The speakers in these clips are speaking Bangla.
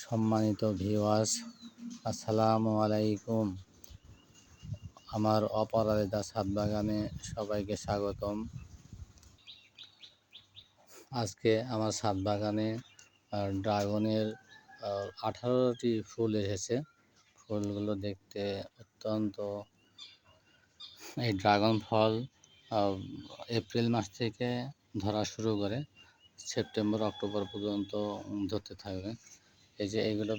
সম্মানিত ভিউয়ার্স, আসসালামু আলাইকুম। আমার অপরাজিতা ছাদ বাগানে সবাইকে স্বাগতম। আজকে আমার ছাদ বাগানে ড্রাগনের 18টি ফুল এসেছে। ফুলগুলো দেখতে অত্যন্ত, এই ড্রাগন ফল এপ্রিল মাস থেকে ধরা শুরু করে সেপ্টেম্বর অক্টোবর পর্যন্ত ধরতে থাকবে। এই যে এগুলো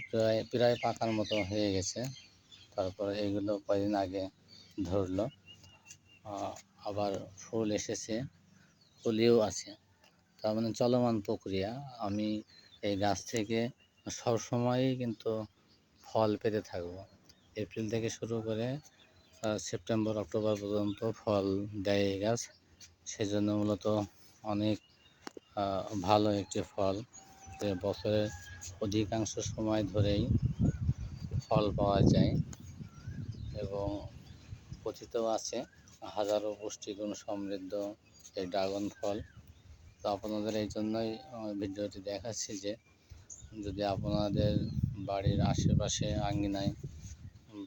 প্রায় পাকার মতো হয়ে গেছে। তারপরে এগুলো কয়েকদিন আগে ধরলো, আবার ফুল এসেছে, ফুলেও আছে। তার মানে চলমান প্রক্রিয়া। আমি এই গাছ থেকে সবসময়ই কিন্তু ফল পেতে থাকবো। এপ্রিল থেকে শুরু করে সেপ্টেম্বর অক্টোবর পর্যন্ত ফল দেয় এই গাছ। সেজন্য মূলত অনেক ভালো একটি ফল, যে বছরের অধিকাংশ সময় ধরেই ফল পাওয়া যায় এবং কথিত আছে হাজারো পুষ্টিগুণ সমৃদ্ধ এই ড্রাগন ফল। তো আপনাদের এই জন্যই ভিডিওটি দেখাচ্ছি যে যদি আপনাদের বাড়ির আশেপাশে আঙ্গিনায়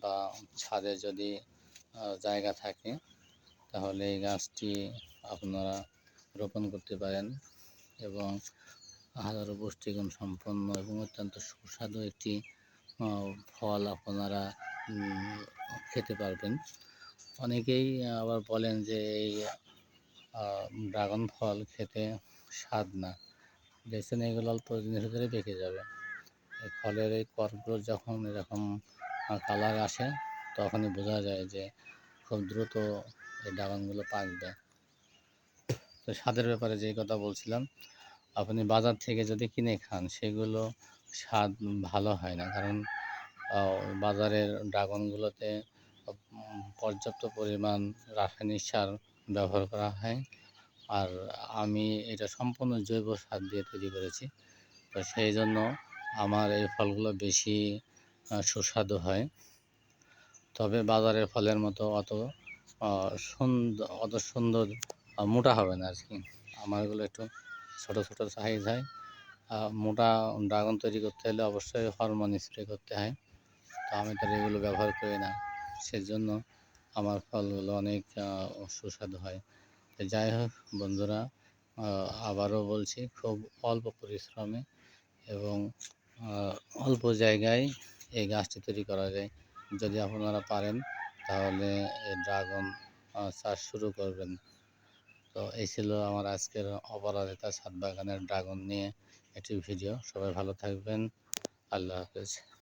বা ছাদে যদি জায়গা থাকে, তাহলে এই গাছটি আপনারা রোপণ করতে পারেন এবং হাজারো পুষ্টিগুণ সম্পন্ন এবং অত্যন্ত সুস্বাদু একটি ফল আপনারা খেতে পারবেন। অনেকেই আবার বলেন যে এই ড্রাগন ফল খেতে স্বাদ না, দেখছেন এগুলো অল্প দিনের ভিতরে পেকে যাবে। এই ফলের এই কর্কগুলো যখন এরকম কালার আসে, তখনই বোঝা যায় যে খুব দ্রুত এই ড্রাগনগুলো পাকবে। তো স্বাদের ব্যাপারে যেই কথা বলছিলাম, আপনি বাজার থেকে যদি কিনে খান সেগুলো স্বাদ ভালো হয় না, কারণ বাজারের ড্রাগনগুলোতে পর্যাপ্ত পরিমাণ রাসায়নিক সার ব্যবহার করা হয়। আর আমি এটা সম্পূর্ণ জৈব সার দিয়ে তৈরি করেছি। তো সেই জন্য আমার এই ফলগুলো বেশি সুস্বাদু হয়। তবে বাজারের ফলের মতো অত সুন্দর মোটা হবে না আর কি। আমারগুলো একটু ছোটো ছোটো সাইজ হয়। মোটা ড্রাগন তৈরি করতে হলে অবশ্যই হরমোন স্প্রে করতে হয়। তো আমি তো এগুলো ব্যবহার করি না, সেজন্য আমার ফলগুলো অনেক সুস্বাদু হয়। তো যাই হোক বন্ধুরা, আবারও বলছি, খুব অল্প পরিশ্রমে এবং অল্প জায়গায় এই গাছটি তৈরি করা যায়। যদি আপনারা পারেন তাহলে এই ড্রাগন চাষ শুরু করবেন। তো এই ছিল আমার আজকের অপরাজিতা ছাদ বাগানের ড্রাগন নিয়ে একটি ভিডিও। সবাই ভালো থাকবেন। আল্লাহ হাফেজ।